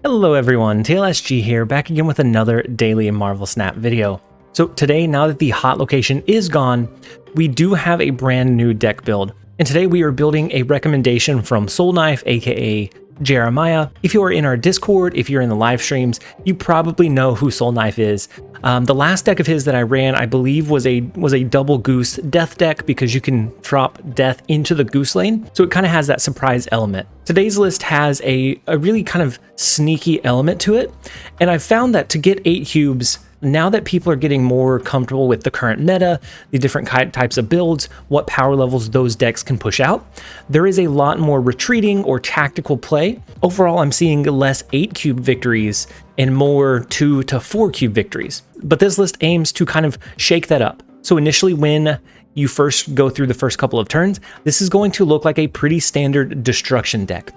Hello everyone, TLSG here, back again with another daily Marvel Snap video. So today, now that the hot location is gone, we do have a brand new deck build. And today we are building a recommendation from Soul Knife, aka Jeremiah. If you are in our Discord, if you're in the live streams, you probably know who Soul Knife is. The last deck of his that I ran, I believe, was a double goose death deck because you can drop death into the goose lane. So it kind of has that surprise element. Today's list has a really kind of sneaky element to it. And I've found that to get 8 cubes, now that people are getting more comfortable with the current meta, the different types of builds, what power levels those decks can push out, there is a lot more retreating or tactical play. Overall, I'm seeing less 8 cube victories and more 2 to 4 cube victories. But this list aims to kind of shake that up. So initially, when you first go through the first couple of turns, this is going to look like a pretty standard destruction deck.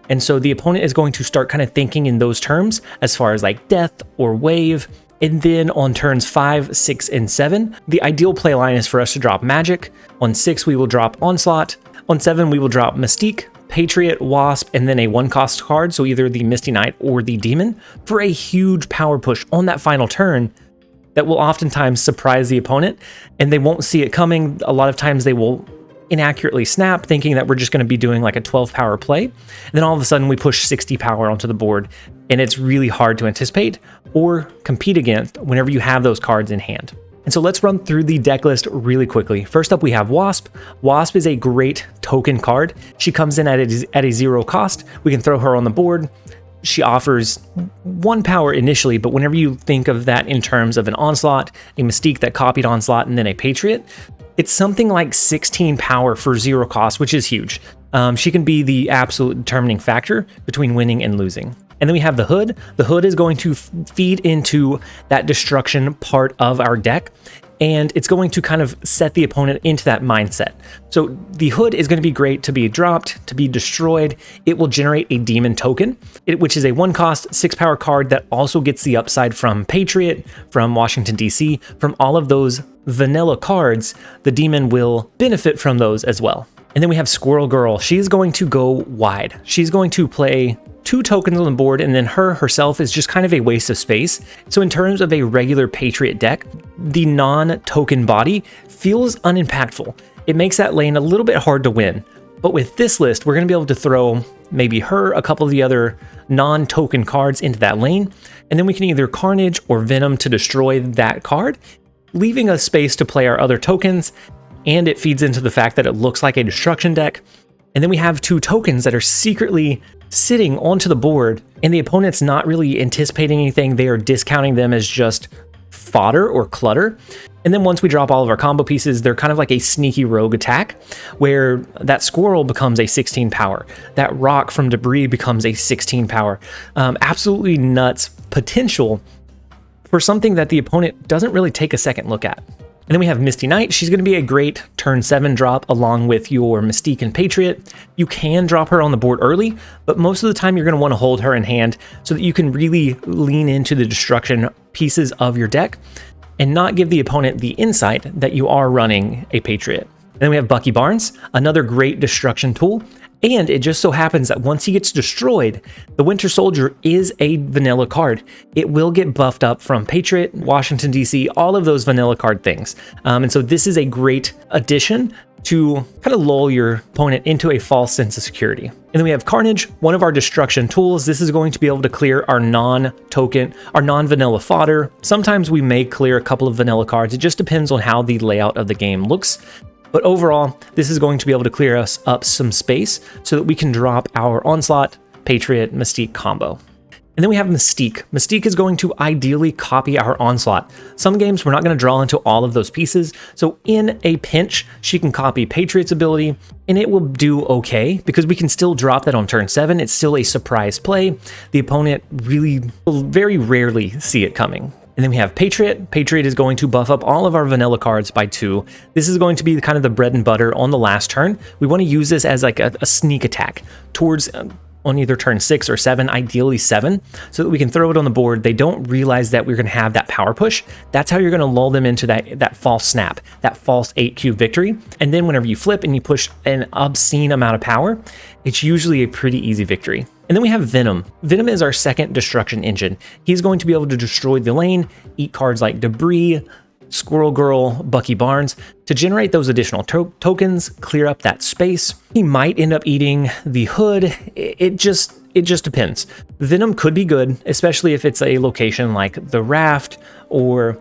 And so the opponent is going to start kind of thinking in those terms as far as like death or wave. And then on turns 5, 6, and 7, the ideal play line is for us to drop Magic. On 6, we will drop Onslaught. On 7, we will drop Mystique, Patriot, Wasp, and then a 1-cost card, so either the Misty Knight or the Demon, for a huge power push on that final turn that will oftentimes surprise the opponent, and they won't see it coming. A lot of times they will inaccurately snap, thinking that we're just going to be doing like a 12 power play. And then all of a sudden we push 60 power onto the board, and it's really hard to anticipate or compete against whenever you have those cards in hand. And so let's run through the deck list really quickly. First up, we have Wasp. Wasp is a great token card. She comes in at a 0 cost. We can throw her on the board. She offers 1 power initially, but whenever you think of that in terms of an Onslaught, a Mystique that copied Onslaught, and then a Patriot, it's something like 16 power for 0 cost, which is huge. She can be the absolute determining factor between winning and losing. And then we have the Hood. The Hood is going to feed into that destruction part of our deck, and it's going to kind of set the opponent into that mindset. So the Hood is going to be great to be dropped, to be destroyed. It will generate a Demon token, which is a 1-cost, 6-power card that also gets the upside from Patriot, from Washington, D.C., from all of those vanilla cards. The Demon will benefit from those as well. And then we have Squirrel Girl. She's going to go wide. She's going to play 2 tokens on the board, and then herself is just kind of a waste of space. So in terms of a regular Patriot deck, the non-token body feels unimpactful. It makes that lane a little bit hard to win. But with this list, we're going to be able to throw maybe her, a couple of the other non-token cards into that lane, and then we can either Carnage or Venom to destroy that card, leaving us space to play our other tokens. And it feeds into the fact that it looks like a destruction deck. And then we have 2 tokens that are secretly sitting onto the board, and the opponent's not really anticipating anything. They are discounting them as just fodder or clutter. And then once we drop all of our combo pieces, they're kind of like a sneaky rogue attack, where that squirrel becomes a 16 power. That rock from debris becomes a 16 power. Absolutely nuts potential for something that the opponent doesn't really take a second look at. And then we have Misty Knight. She's going to be a great turn 7 drop along with your Mystique and Patriot. You can drop her on the board early, but most of the time you're going to want to hold her in hand so that you can really lean into the destruction pieces of your deck and not give the opponent the insight that you are running a Patriot. And then we have Bucky Barnes, another great destruction tool. And it just so happens that once he gets destroyed, the Winter Soldier is a vanilla card. It will get buffed up from Patriot, Washington, D.C., all of those vanilla card things. And so this is a great addition to kind of lull your opponent into a false sense of security. And then we have Carnage, one of our destruction tools. This is going to be able to clear our non-token, our non-vanilla fodder. Sometimes we may clear a couple of vanilla cards. It just depends on how the layout of the game looks. But overall, this is going to be able to clear us up some space so that we can drop our Onslaught, Patriot, Mystique combo. And then we have Mystique. Mystique is going to ideally copy our Onslaught. Some games we're not going to draw into all of those pieces, so in a pinch, she can copy Patriot's ability, and it will do okay, because we can still drop that on turn 7. It's still a surprise play. The opponent really will very rarely see it coming. And then we have Patriot. Patriot is going to buff up all of our vanilla cards by 2. This is going to be kind of the bread and butter on the last turn. We want to use this as like a sneak attack towards on either turn 6 or 7, ideally 7, so that we can throw it on the board. They don't realize that we're going to have that power push. That's how you're going to lull them into that false snap, that false 8Q victory. And then whenever you flip and you push an obscene amount of power, it's usually a pretty easy victory. And then we have Venom. Venom is our second destruction engine. He's going to be able to destroy the lane, eat cards like Debris, Squirrel Girl, Bucky Barnes to generate those additional tokens, clear up that space. He might end up eating the hood. It just depends. Venom could be good, especially if it's a location like the Raft or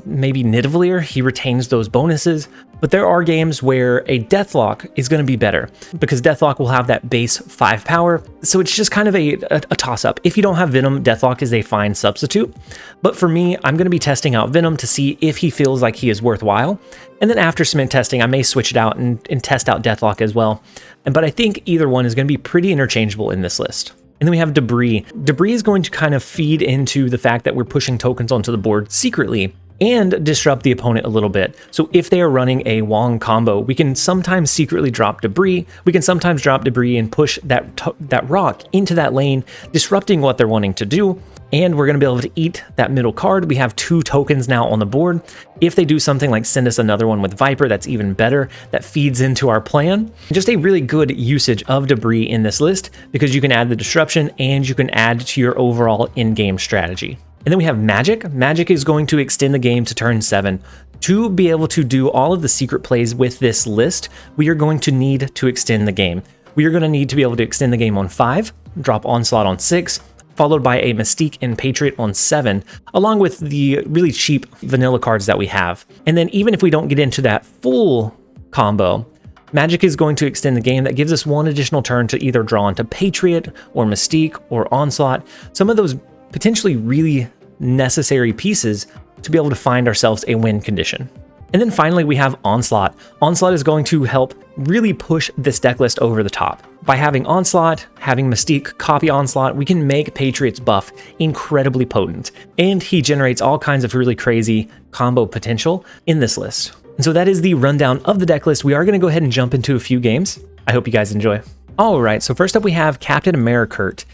maybe Nidavellir. He retains those bonuses. But there are games where a Deathlock is going to be better because Deathlock will have that base 5 power. So it's just kind of a toss-up. If you don't have Venom, Deathlock is a fine substitute. But for me, I'm going to be testing out Venom to see if he feels like he is worthwhile. And then after some testing, I may switch it out and test out Deathlock as well. But I think either one is going to be pretty interchangeable in this list. And then we have Debris. Debris is going to kind of feed into the fact that we're pushing tokens onto the board secretly and disrupt the opponent a little bit. So if they are running a Wong combo, we can sometimes secretly drop Debris. We can sometimes drop Debris and push that rock into that lane, disrupting what they're wanting to do. And we're going to be able to eat that middle card. We have 2 tokens now on the board. If they do something like send us another one with Viper, that's even better. That feeds into our plan. Just a really good usage of Debris in this list because you can add the disruption and you can add to your overall in-game strategy. And then we have Magic. Magic is going to extend the game to turn 7. To be able to do all of the secret plays with this list, we are going to need to extend the game. We are going to need to be able to extend the game on 5, drop Onslaught on 6, followed by a Mystique and Patriot on 7, along with the really cheap vanilla cards that we have. And then even if we don't get into that full combo, Magic is going to extend the game. That gives us 1 additional turn to either draw into Patriot or Mystique or Onslaught. Some of those potentially really necessary pieces to be able to find ourselves a win condition. And then finally we have Onslaught. Onslaught is going to help really push this deck list over the top. By having Onslaught, having Mystique copy Onslaught, we can make Patriot's buff incredibly potent. And he generates all kinds of really crazy combo potential in this list. And so that is the rundown of the deck list. We are going to go ahead and jump into a few games. I hope you guys enjoy. All right, so first up we have Captain Ameryth.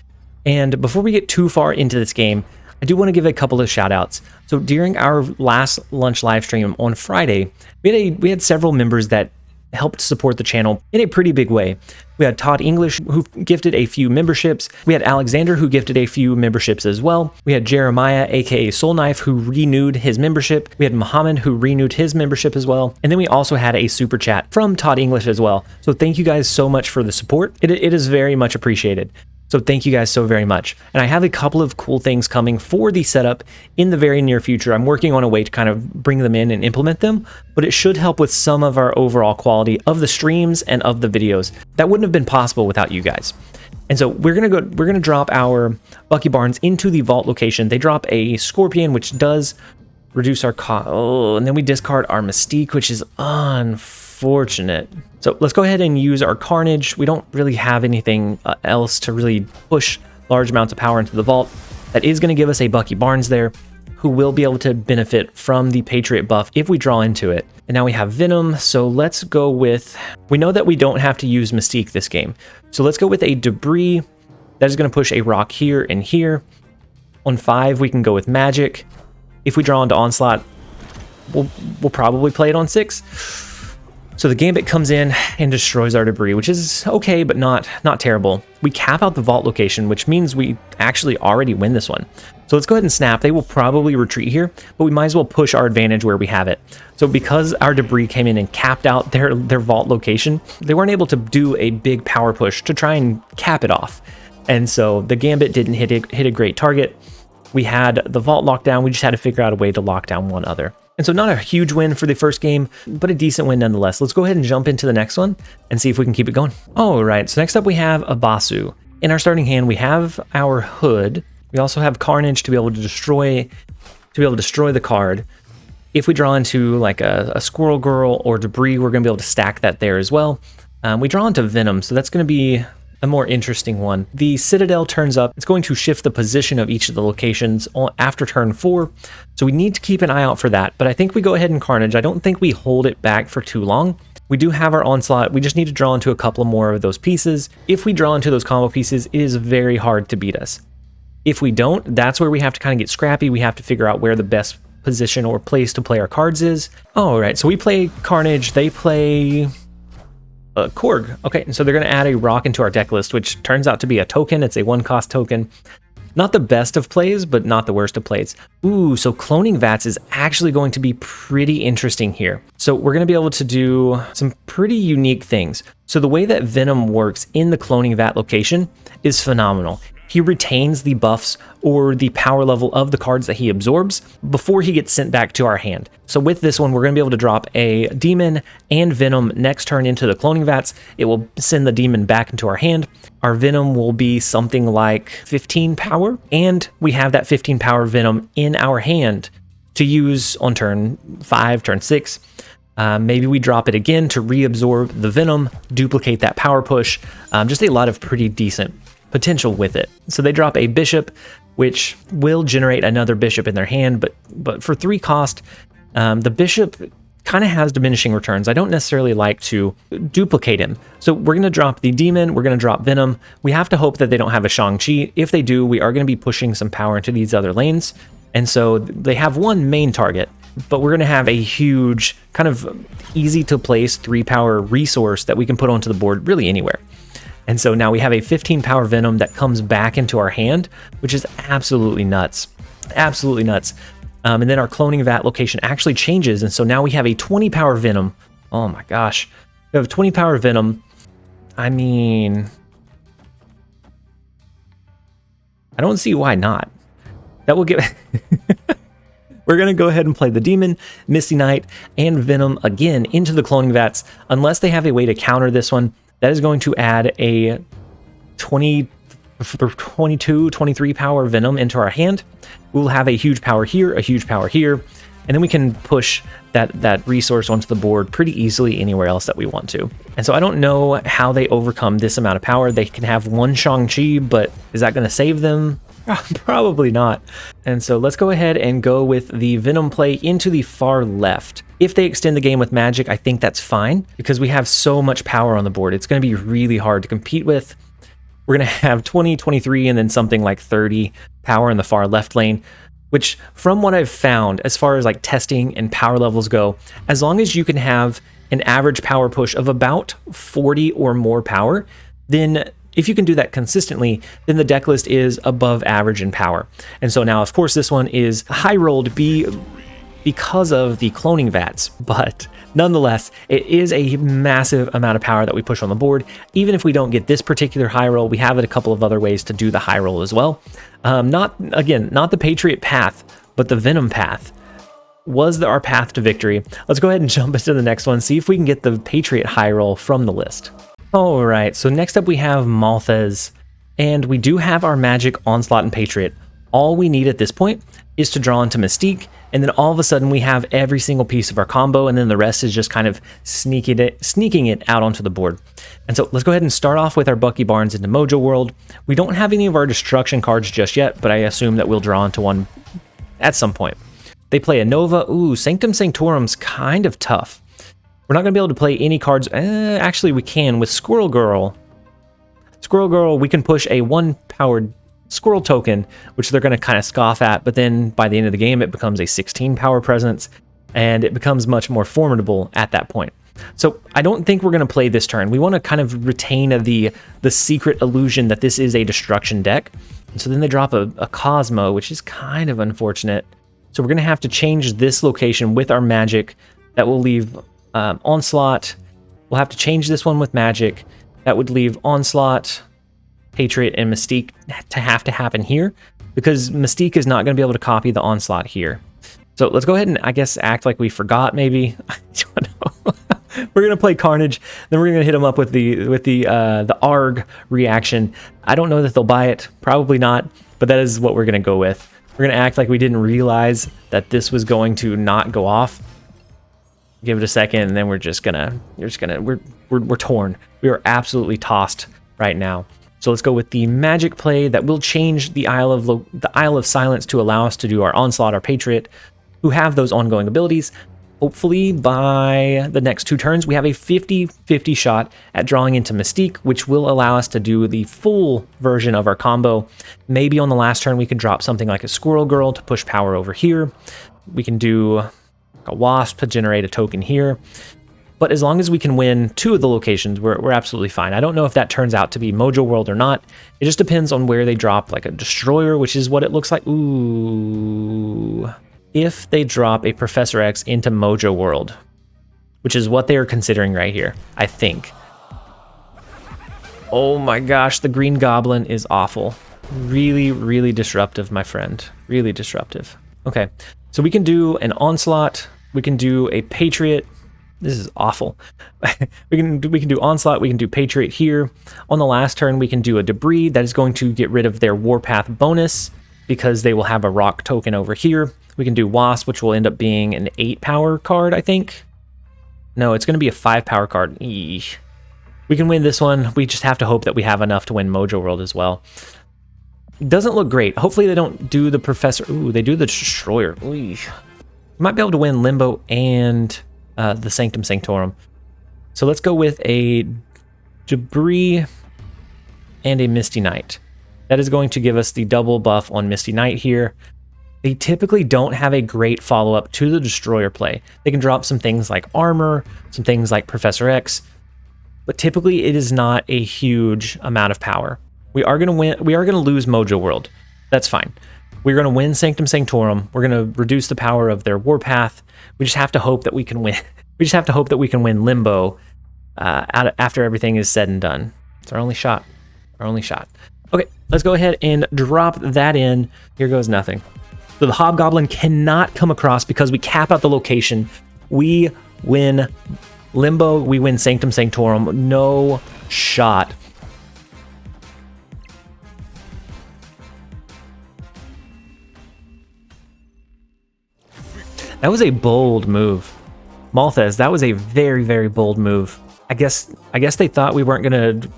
And before we get too far into this game, I do want to give a couple of shout outs. So during our last lunch live stream on Friday, we had several members that helped support the channel in a pretty big way. We had Todd English, who gifted a few memberships. We had Alexander, who gifted a few memberships as well. We had Jeremiah, aka Soul Knife, who renewed his membership. We had Muhammad, who renewed his membership as well. And then we also had a super chat from Todd English as well. So thank you guys so much for the support. It is very much appreciated. So thank you guys so very much. And I have a couple of cool things coming for the setup in the very near future. I'm working on a way to kind of bring them in and implement them, but it should help with some of our overall quality of the streams and of the videos. That wouldn't have been possible without you guys. And so we're gonna drop our Bucky Barnes into the vault location. They drop a Scorpion, which does reduce our cost. Oh, and then we discard our Mystique, which is unfortunate. So let's go ahead and use our Carnage. We don't really have anything else to really push large amounts of power into the vault. That is going to give us a Bucky Barnes there, who will be able to benefit from the Patriot buff if we draw into it. And now we have Venom, so let's go with... We know that we don't have to use Mystique this game. So let's go with a Debris. That is going to push a rock here and here. On 5, we can go with Magic. If we draw into Onslaught, we'll probably play it on 6. So the Gambit comes in and destroys our Debris, which is okay, but not terrible. We cap out the vault location, which means we actually already win this one. So let's go ahead and snap. They will probably retreat here, but we might as well push our advantage where we have it. So because our Debris came in and capped out their vault location, they weren't able to do a big power push to try and cap it off. And so the Gambit didn't hit a great target. We had the vault locked down. We just had to figure out a way to lock down one other. And so not a huge win for the first game, but a decent win nonetheless. Let's go ahead and jump into the next one and see if we can keep it going. All right, so next up we have Abasu. In our starting hand, we have our Hood. We also have Carnage to be able to destroy the card. If we draw into like a Squirrel Girl or Debris, we're going to be able to stack that there as well. We draw into Venom, so that's going to be a more interesting one. The Citadel turns up. It's going to shift the position of each of the locations after turn 4. So we need to keep an eye out for that. But I think we go ahead and Carnage. I don't think we hold it back for too long. We do have our Onslaught. We just need to draw into a couple more of those pieces. If we draw into those combo pieces, it is very hard to beat us. If we don't, that's where we have to kind of get scrappy. We have to figure out where the best position or place to play our cards is. All right, so we play Carnage. They play Korg. Okay, and so they're going to add a rock into our deck list, which turns out to be a token. It's a 1-cost token. Not the best of plays, but not the worst of plays. Ooh, so cloning Vats is actually going to be pretty interesting here. So we're going to be able to do some pretty unique things. So the way that Venom works in the cloning Vat location is phenomenal. He retains the buffs or the power level of the cards that he absorbs before he gets sent back to our hand. So with this one, we're going to be able to drop a Demon and Venom next turn into the cloning Vats. It will send the Demon back into our hand. Our Venom will be something like 15 power, and we have that 15 power Venom in our hand to use on turn 5, turn 6. Maybe we drop it again to reabsorb the Venom, duplicate that power push. Just a lot of pretty decent potential with it. So they drop a Bishop, which will generate another Bishop in their hand, but for 3 cost, the Bishop kind of has diminishing returns. I don't necessarily like to duplicate him. So we're going to drop the Demon, we're going to drop Venom. We have to hope that they don't have a Shang-Chi. If they do, we are going to be pushing some power into these other lanes. And so they have one main target, but we're going to have a huge, kind of easy to place 3-power resource that we can put onto the board really anywhere. And so now we have a 15 power Venom that comes back into our hand, which is absolutely nuts. Absolutely nuts. And then our cloning Vat location actually changes. And so now we have a 20 power Venom. Oh my gosh. We have a 20 power Venom. I mean, I don't see why not. That will get... We're going to go ahead and play the Demon, Misty Knight, and Venom again into the cloning Vats. Unless they have a way to counter this one, that is going to add a 22, 23 power Venom into our hand. We'll have a huge power here, a huge power here, and then we can push that resource onto the board pretty easily anywhere else that we want to. And so I don't know how they overcome this amount of power. They can have one Shang-Chi, but is that going to save them? Probably not. And so let's go ahead and go with the Venom play into the far left. If they extend the game with magic, I think that's fine because we have so much power on the board. It's going to be really hard to compete with. We're going to have 20, 23, and then something like 30 power in the far left lane, which from what I've found, as far as like testing and power levels go, as long as you can have an average power push of about 40 or more power, then if you can do that consistently, then the deck list is above average in power. And so now, of course, this one is high rolled because of the cloning Vats, but nonetheless, it is a massive amount of power that we push on the board. Even if we don't get this particular high roll, we have a couple of other ways to do the high roll as well. Not the Patriot path, but the Venom path was our path to victory. Let's go ahead and jump into the next one, see if we can get the Patriot high roll from the list. All right, so next up we have Malthez, and we do have our Magic, Onslaught, and Patriot. All we need at this point is to draw into Mystique, and then all of a sudden we have every single piece of our combo, and then the rest is just kind of sneaking it out onto the board. And so let's go ahead and start off with our Bucky Barnes into Mojo World. We don't have any of our destruction cards just yet, but I assume that we'll draw into one at some point. They play a Nova. Ooh, Sanctum Sanctorum's kind of tough. We're not going to be able to play any cards. Actually, we can with Squirrel Girl. Squirrel Girl, we can push a 1-powered Squirrel token, which they're going to kind of scoff at, but then by the end of the game, it becomes a 16-power presence, and it becomes much more formidable at that point. So I don't think we're going to play this turn. We want to kind of retain the secret illusion that this is a destruction deck. And so then they drop a Cosmo, which is kind of unfortunate. So we're going to have to change this location with our magic. That will leave Onslaught. We'll have to change this one with magic. That would leave Onslaught, Patriot, and Mystique to have to happen here because Mystique is not going to be able to copy the Onslaught here. So let's go ahead and I guess act like we forgot maybe. I don't know. We're going to play Carnage, then we're going to hit them up with the ARG reaction. I don't know that they'll buy it, probably not, but that is what we're going to go with. We're going to act like we didn't realize that this was going to not go off. Give it a second, and then we're torn. We are absolutely tossed right now. So let's go with the magic play that will change the Isle of Silence to allow us to do our Onslaught, our Patriot, who have those ongoing abilities. hopefully by the next 2 turns, we have a 50-50 shot at drawing into Mystique, which will allow us to do the full version of our combo. Maybe on the last turn, we can drop something like a Squirrel Girl to push power over here. We can do a Wasp to generate a token here. But as long as we can win 2 of the locations, we're absolutely fine. I don't know if that turns out to be Mojo World or not. It just depends on where they drop like a Destroyer, which is what it looks like. Ooh. If they drop a Professor X into Mojo World, which is what they are considering right here, I think. Oh my gosh, the Green Goblin is awful. Really, really disruptive, my friend. Really disruptive. Okay, so we can do an Onslaught. We can do a Patriot. This is awful. we can do Onslaught, we can do Patriot here. On the last turn, we can do a Debris. That is going to get rid of their Warpath bonus because they will have a rock token over here. We can do Wasp, which will end up being an 8 power card, I think. No, it's going to be a 5 power card. Eesh. We can win this one. We just have to hope that we have enough to win Mojo World as well. Doesn't look great. Hopefully they don't do the Professor. Ooh, they do the Destroyer. Eesh. We might be able to win Limbo and the Sanctum Sanctorum. So let's go with a Debris and a Misty Knight. That is going to give us the double buff on Misty Knight here. They typically don't have a great follow-up to the Destroyer play. They can drop some things like Armor, some things like Professor X, but typically it is not a huge amount of power. We are going to win. We are going to lose Mojo World. That's fine. We're going to win Sanctum Sanctorum. We're going to reduce the power of their Warpath. We just have to hope that we can win. We just have to hope that we can win Limbo after everything is said and done. It's our only shot. Our only shot. Okay, let's go ahead and drop that in. Here goes nothing. So the Hobgoblin cannot come across because we cap out the location. We win Limbo. We win Sanctum Sanctorum. No shot. That was a bold move. Malthez, that was a very, very bold move. I guess they thought we weren't going to...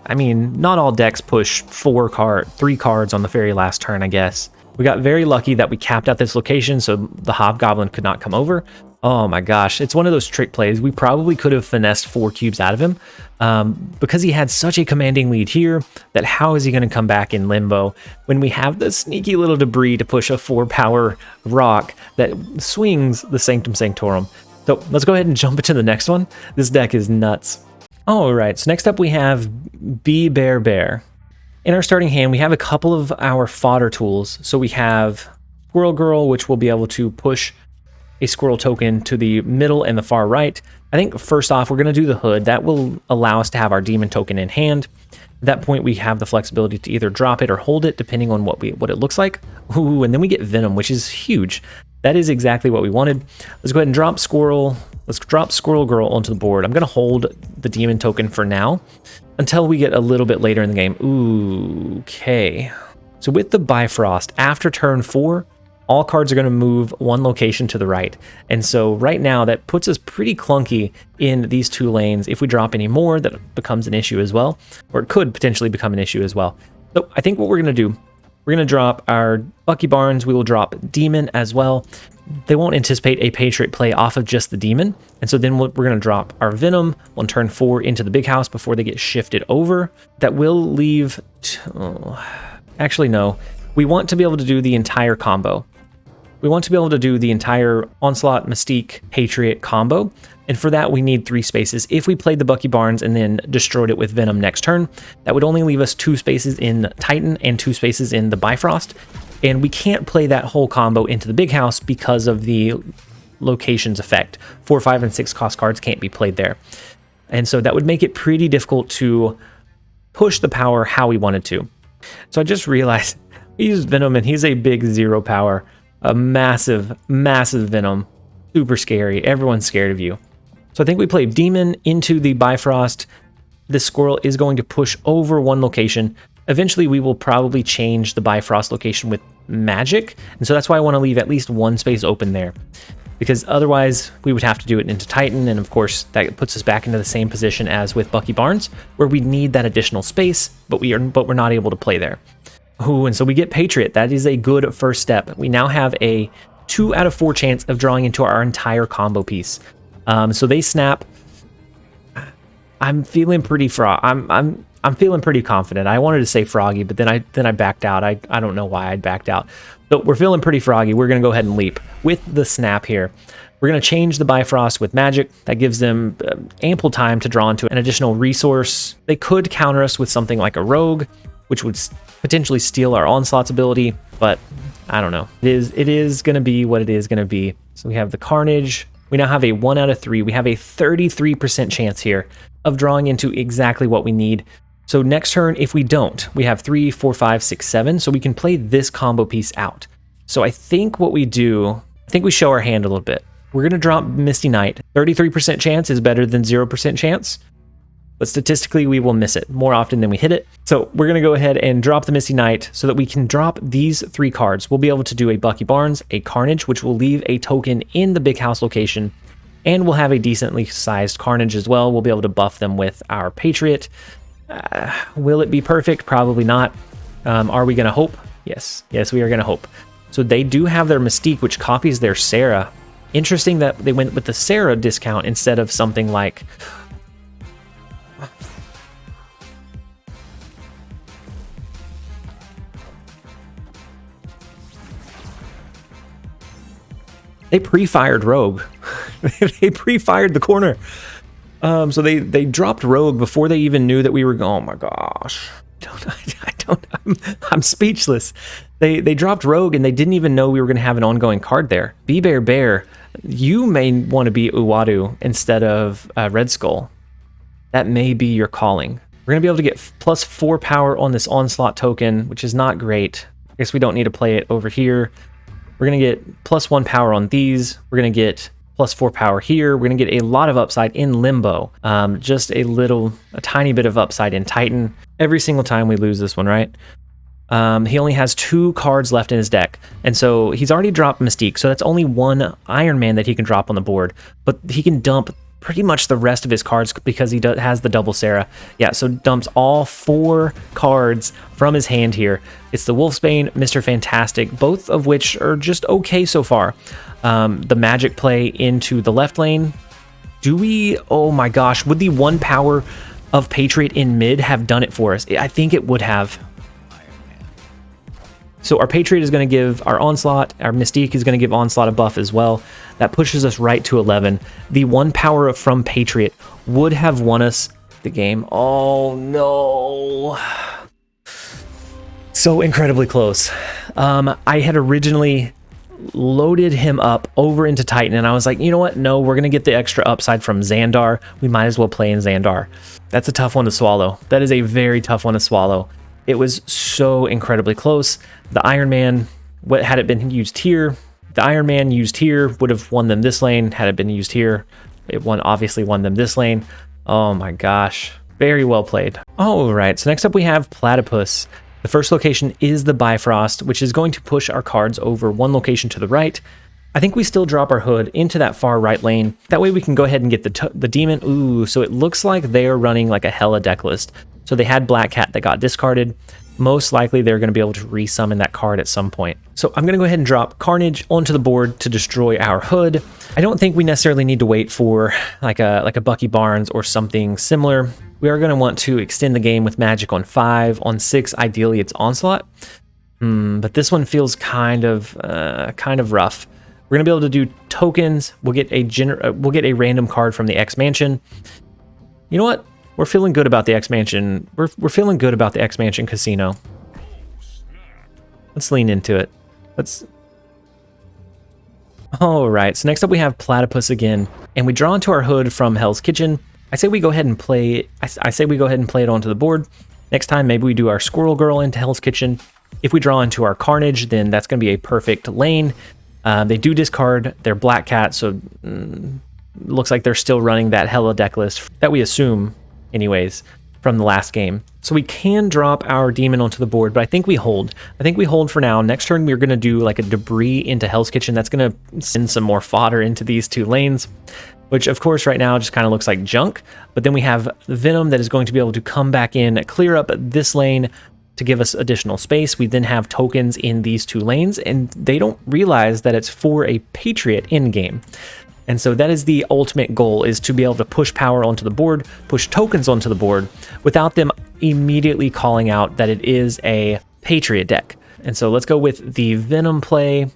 I mean, not all decks push 3 cards on the very last turn, I guess. We got very lucky that we capped out this location so the Hobgoblin could not come over. Oh my gosh, it's one of those trick plays. We probably could have finessed 4 cubes out of him because he had such a commanding lead here that how is he going to come back in Limbo when we have the sneaky little Debris to push a 4 power rock that swings the Sanctum Sanctorum. So let's go ahead and jump into the next one. This deck is nuts. All right, so next up we have Be Bear Bear. In our starting hand, we have a couple of our fodder tools. So we have Squirrel Girl, which will be able to push a squirrel token to the middle and the far right. I think first off, we're going to do the Hood. That will allow us to have our demon token in hand. At that point, we have the flexibility to either drop it or hold it, depending on what it looks like. Ooh, and then we get Venom, which is huge. That is exactly what we wanted. Let's go ahead and drop Squirrel. Let's drop Squirrel Girl onto the board. I'm going to hold the demon token for now until we get a little bit later in the game. Ooh, okay. So with the Bifrost, after turn 4, all cards are going to move 1 location to the right. And so right now that puts us pretty clunky in these 2 lanes. If we drop any more, that becomes an issue as well, or it could potentially become an issue as well. So I think what we're going to do, we're going to drop our Bucky Barnes. We will drop Demon as well. They won't anticipate a Patriot play off of just the Demon. And so then we're going to drop our Venom on turn 4 into the big house before they get shifted over. That will leave... actually, no. We want to be able to do the entire combo. We want to be able to do the entire Onslaught, Mystique, Patriot combo. And for that, we need 3 spaces. If we played the Bucky Barnes and then destroyed it with Venom next turn, that would only leave us 2 spaces in Titan and 2 spaces in the Bifrost. And we can't play that whole combo into the big house because of the locations effect. 4, 5, and 6 cost cards can't be played there. And so that would make it pretty difficult to push the power how we wanted to. So I just realized we used Venom and he's a big 0 power. A massive, massive Venom. Super scary. Everyone's scared of you. So I think we play Demon into the Bifrost. This Squirrel is going to push over 1 location. Eventually, we will probably change the Bifrost location with Magic. And so that's why I want to leave at least 1 space open there. Because otherwise, we would have to do it into Titan. And of course, that puts us back into the same position as with Bucky Barnes, where we need that additional space, but we're not able to play there. Ooh, and so we get Patriot. That is a good first step. We now have a 2 out of 4 chance of drawing into our entire combo piece. So they snap. I'm feeling pretty I'm feeling pretty confident. I wanted to say froggy, but then I backed out. I don't know why I backed out. But we're feeling pretty froggy. We're going to go ahead and leap with the snap here. We're going to change the Bifrost with magic. That gives them ample time to draw into an additional resource. They could counter us with something like a rogue, which would potentially steal our onslaught's ability, but I don't know. It is going to be what it is going to be. So we have the Carnage. We now have a 1 out of 3. We have a 33% chance here of drawing into exactly what we need. So next turn, if we don't, we have 3, 4, 5, 6, 7. So we can play this combo piece out. So I think what we do, I think we show our hand a little bit. We're going to drop Misty Knight. 33% chance is better than 0% chance. But statistically, we will miss it more often than we hit it. So we're going to go ahead and drop the Misty Knight so that we can drop these 3 cards. We'll be able to do a Bucky Barnes, a Carnage, which will leave a token in the big house location. And we'll have a decently sized Carnage as well. We'll be able to buff them with our Patriot. Will it be perfect? Probably not. Are we going to hope? Yes. Yes, we are going to hope. So they do have their Mystique, which copies their Sarah. Interesting that they went with the Sarah discount instead of something like... They pre-fired Rogue. They pre-fired the corner. So they dropped Rogue before they even knew that we were going. Oh my gosh. I'm speechless. They dropped Rogue and they didn't even know we were going to have an ongoing card there. Bear, you may want to be Uwadu instead of Red Skull. That may be your calling. We're going to be able to get +4 power on this Onslaught token, which is not great. I guess we don't need to play it over here. We're going to get +1 power on these. We're going to get +4 power here. We're going to get a lot of upside in Limbo. Just a tiny bit of upside in Titan. Every single time we lose this one, right? He only has 2 cards left in his deck. And so he's already dropped Mystique. So that's only 1 Iron Man that he can drop on the board. But he can dump pretty much the rest of his cards because he has the double Sarah. Yeah, so dumps all 4 cards from his hand here. It's the Wolfsbane, Mr. Fantastic, both of which are just okay so far. The magic play into the left lane. Do we? Oh my gosh, would the 1 power of Patriot in mid have done it for us? I think it would have. So our Patriot is going to give our Onslaught, our Mystique is going to give Onslaught a buff as well. That pushes us right to 11. The 1 power from Patriot would have won us the game. Oh no. So incredibly close. I had originally loaded him up over into Titan and I was like, you know what? No, we're going to get the extra upside from Xandar. We might as well play in Xandar. That's a tough one to swallow. That is a very tough one to swallow. It was so incredibly close. The Iron Man, had it been used here, the Iron Man used here would have won them this lane. Had it been used here, it obviously won them this lane. Oh my gosh. Very well played. All right, so next up we have Platypus. The first location is the Bifrost, which is going to push our cards over 1 location to the right. I think we still drop our Hood into that far right lane. That way we can go ahead and get the Demon. Ooh, so it looks like they're running like a hella deck list. So they had Black Cat that got discarded. Most likely they're going to be able to resummon that card at some point. So I'm going to go ahead and drop Carnage onto the board to destroy our Hood. I don't think we necessarily need to wait for like a Bucky Barnes or something similar. We are going to want to extend the game with Magic on 5. On 6, ideally it's Onslaught. But this one feels kind of rough. We're going to be able to do tokens. We'll get a random card from the X Mansion. You know what? We're feeling good about the X Mansion. We're feeling good about the X Mansion Casino. Let's lean into it. All right. So next up we have Platypus again, and we draw into our Hood from Hell's Kitchen. I say we go ahead and play. I say we go ahead and play it onto the board. Next time, maybe we do our Squirrel Girl into Hell's Kitchen. If we draw into our Carnage, then that's going to be a perfect lane. They do discard their Black Cat, so looks like they're still running that hella deck list that we assume, anyways, from the last game. So we can drop our Demon onto the board, but I think we hold. I think we hold for now. Next turn, we're going to do like a Debris into Hell's Kitchen. That's going to send some more fodder into these 2 lanes, which of course right now just kind of looks like junk. But then we have Venom that is going to be able to come back in, clear up this lane to give us additional space. We then have tokens in these 2 lanes, and they don't realize that it's for a Patriot in-game. And so that is the ultimate goal, is to be able to push power onto the board, push tokens onto the board, without them immediately calling out that it is a Patriot deck. And so let's go with the Venom play.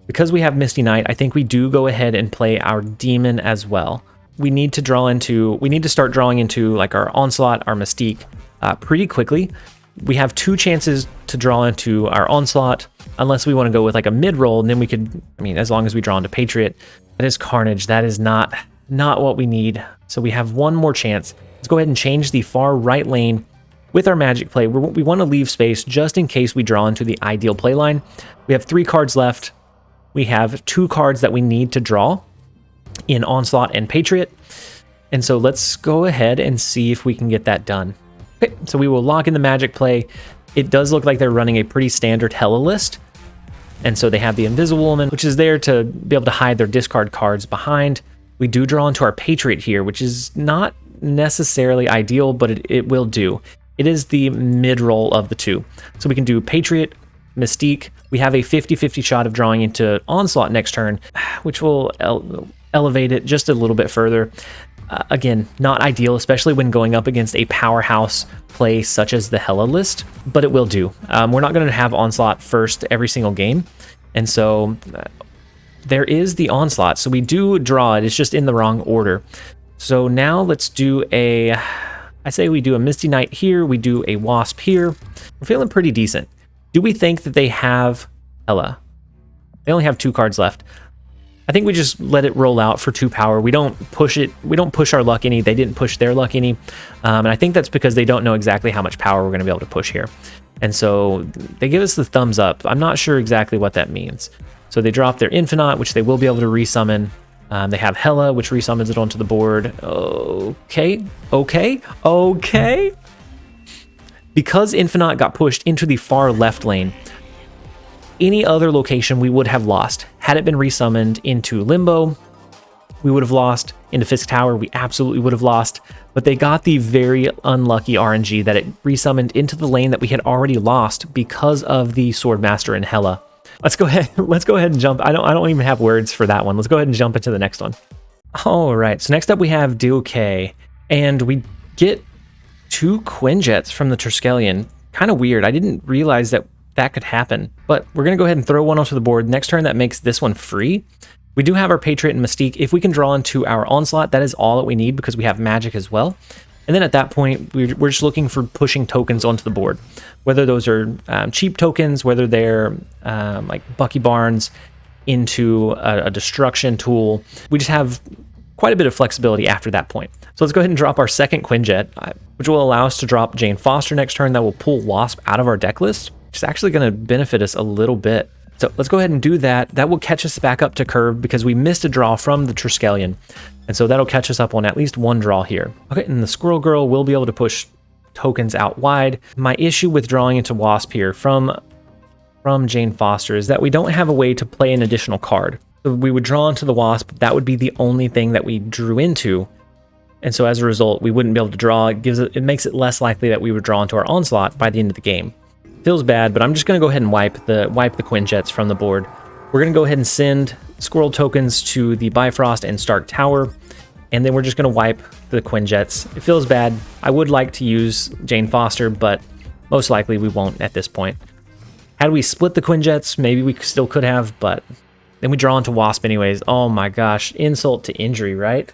Because we have Misty Knight, I think we do go ahead and play our Demon as well. We need to start drawing into like our Onslaught, our Mystique pretty quickly. We have 2 chances to draw into our Onslaught, unless we want to go with like a mid-roll, and then we could, I mean, as long as we draw into Patriot. That is Carnage. That is not what we need. So we have 1 more chance. Let's go ahead and change the far right lane with our Magic play. We want to leave space just in case we draw into the ideal play line. We have 3 cards left. We have 2 cards that we need to draw in Onslaught and Patriot. And so let's go ahead and see if we can get that done. Okay, so we will lock in the Magic play. It does look like they're running a pretty standard Hela list. And so they have the Invisible Woman, which is there to be able to hide their discard cards behind. We do draw into our Patriot here, which is not necessarily ideal, but it will do. It is the mid-roll of the 2. So we can do Patriot, Mystique. We have a 50-50 shot of drawing into Onslaught next turn, which will elevate it just a little bit further. Again, not ideal, especially when going up against a powerhouse play such as the Hela list, but it will do. We're not going to have Onslaught first every single game, and so there is the Onslaught. So we do draw it, it's just in the wrong order. So now let's do I say we do a Misty Knight here, we do a Wasp here. We're feeling pretty decent. Do we think that they have Hela? They only have 2 cards left. I think we just let it roll out for 2 power. We don't push it. We don't push our luck any. They didn't push their luck any. And I think that's because they don't know exactly how much power we're going to be able to push here. And so they give us the thumbs up. I'm not sure exactly what that means. So they drop their Infinite, which they will be able to resummon. They have Hela, which resummons it onto the board. Okay. Because Infinite got pushed into the far left lane, any other location we would have lost. Had it been resummoned into Limbo, we would have lost. Into Fisk Tower, we absolutely would have lost. But they got the very unlucky RNG that it resummoned into the lane that we had already lost because of the Swordmaster and Hela. Let's go ahead and jump. I don't even have words for that one. Let's go ahead and jump into the next one. All right, so next up we have DOK, and we get 2 Quinjets from the Triskelion. Kind of weird. I didn't realize that could happen, but we're going to go ahead and throw 1 onto the board. Next turn, that makes this one free. We do have our Patriot and Mystique. If we can draw into our Onslaught, that is all that we need because we have Magic as well. And then at that point, we're just looking for pushing tokens onto the board, whether those are cheap tokens, whether they're like Bucky Barnes into a destruction tool. We just have quite a bit of flexibility after that point. So let's go ahead and drop our second Quinjet, which will allow us to drop Jane Foster next turn. That will pull Wasp out of our deck list, which is actually going to benefit us a little bit. So let's go ahead and do that. That will catch us back up to curve because we missed a draw from the Triskelion. And so that'll catch us up on at least 1 draw here. Okay, and the Squirrel Girl will be able to push tokens out wide. My issue with drawing into Wasp here from Jane Foster is that we don't have a way to play an additional card. So we would draw into the Wasp. That would be the only thing that we drew into. And so as a result, we wouldn't be able to draw. It makes it less likely that we would draw into our Onslaught by the end of the game. Feels bad, but I'm just going to go ahead and wipe the Quinjets from the board. We're going to go ahead and send Squirrel tokens to the Bifrost and Stark Tower, and then we're just going to wipe the Quinjets. It feels bad. I would like to use Jane Foster, but most likely we won't at this point. Had we split the Quinjets, maybe we still could have, but then we draw into Wasp anyways. Oh my gosh, insult to injury, right?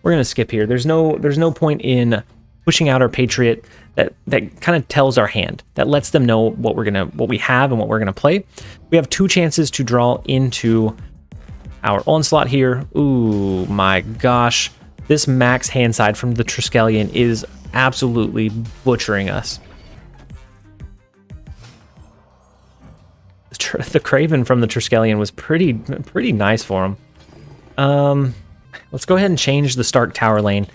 We're going to skip here. There's no point in pushing out our Patriot. That kind of tells our hand, that lets them know what we have and what we're gonna play. We have 2 chances to draw into our Onslaught here. Ooh, my gosh. This max hand side from the Triskelion is absolutely butchering us. The Craven from the Triskelion was pretty nice for him. Let's go ahead and change the Stark Tower lane.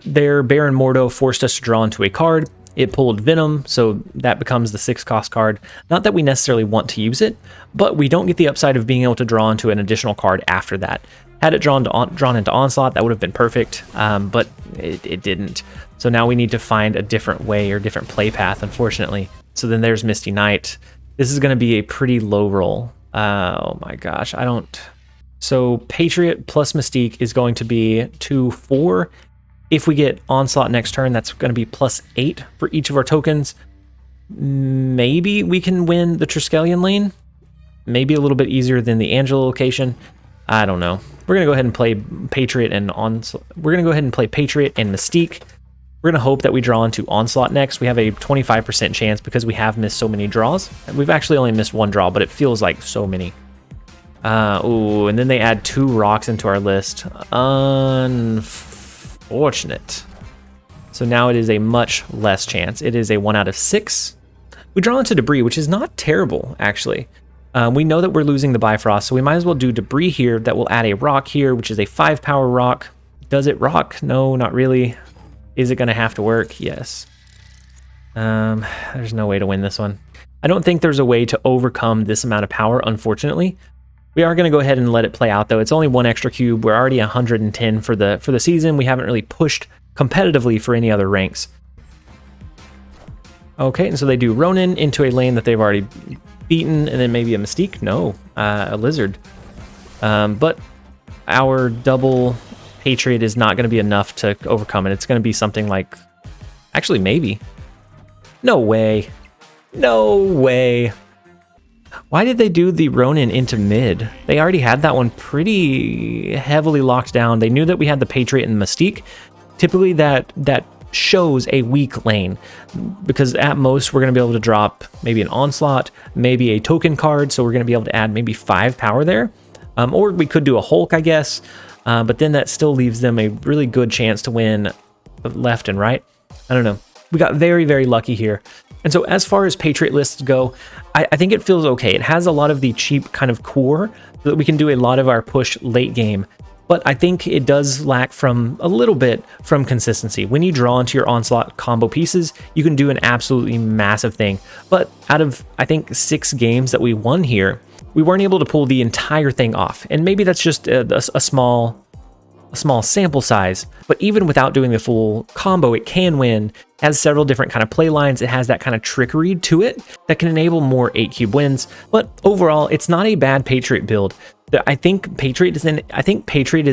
Their Baron Mordo forced us to draw into a card. It pulled Venom, so that becomes the 6-cost card. Not that we necessarily want to use it, but we don't get the upside of being able to draw into an additional card after that. Had it drawn into Onslaught, that would have been perfect, but it didn't. So now we need to find a different way or different play path, unfortunately. So then there's Misty Knight. This is going to be a pretty low roll. Oh my gosh, I don't... So Patriot plus Mystique is going to be 2-4. If we get Onslaught next turn, that's going to be +8 for each of our tokens. Maybe we can win the Triskelion lane. Maybe a little bit easier than the Angela location. I don't know. We're going to go ahead and play Patriot and We're going to go ahead and play Patriot and Mystique. We're going to hope that we draw into Onslaught next. We have a 25% chance because we have missed so many draws. We've actually only missed one draw, but it feels like so many. Ooh, and then they add 2 rocks into our list. Unfortunate. So now it is a much less chance. It is a 1 out of 6. We draw into Debris, which is not terrible, actually. We know that we're losing the Bifrost, so we might as well do Debris here. That will add a rock here, which is a 5-power rock. Does it rock? No, not really. Is it going to have to work? Yes. There's no way to win this one. I don't think there's a way to overcome this amount of power, unfortunately. We are going to go ahead and let it play out, though. It's only 1 extra cube. We're already 110 for the season. We haven't really pushed competitively for any other ranks. Okay, and so they do Ronin into a lane that they've already beaten, and then maybe a Mystique? No, a Lizard. But our double Patriot is not going to be enough to overcome it. It's going to be something like... Actually, maybe. No way. No way. Why did they do the Ronin into mid? They already had that one pretty heavily locked down. They knew that we had the Patriot and Mystique. Typically that shows a weak lane, because at most we're going to be able to drop maybe an Onslaught, maybe a token card, so we're going to be able to add maybe 5 power there. Or we could do a Hulk, I guess. But then that still leaves them a really good chance to win left and right. I don't know. We got very, very lucky here. And so as far as Patriot lists go, I think it feels okay. It has a lot of the cheap kind of core so that we can do a lot of our push late game. But I think it does lack from a little bit from consistency. When you draw into your Onslaught combo pieces, you can do an absolutely massive thing. But out of, I think, 6 games that we won here, we weren't able to pull the entire thing off. And maybe that's just a small sample size, but even without doing the full combo, it can win. It has several different kind of play lines. It has that kind of trickery to it that can enable more 8 cube wins. But overall, it's not a bad Patriot build. I think Patriot is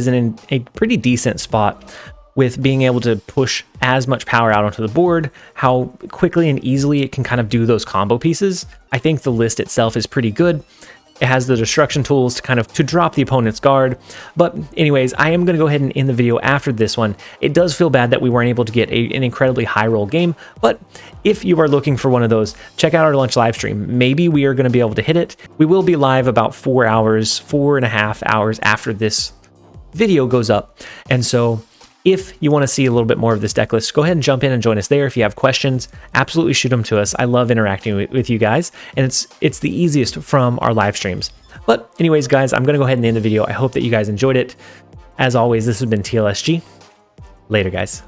in a pretty decent spot with being able to push as much power out onto the board, how quickly and easily it can kind of do those combo pieces. I think the list itself is pretty good. It has the destruction tools to drop the opponent's guard. But anyways, I am going to go ahead and end the video after this one. It does feel bad that we weren't able to get an incredibly high roll game, but if you are looking for one of those, check out our lunch live stream. Maybe we are going to be able to hit it. We will be live about 4.5 hours after this video goes up. And so if you want to see a little bit more of this deck list, go ahead and jump in and join us there. If you have questions, absolutely shoot them to us. I love interacting with you guys, and it's the easiest from our live streams. But anyways, guys, I'm going to go ahead and end the video. I hope that you guys enjoyed it. As always, this has been TLSG. Later, guys.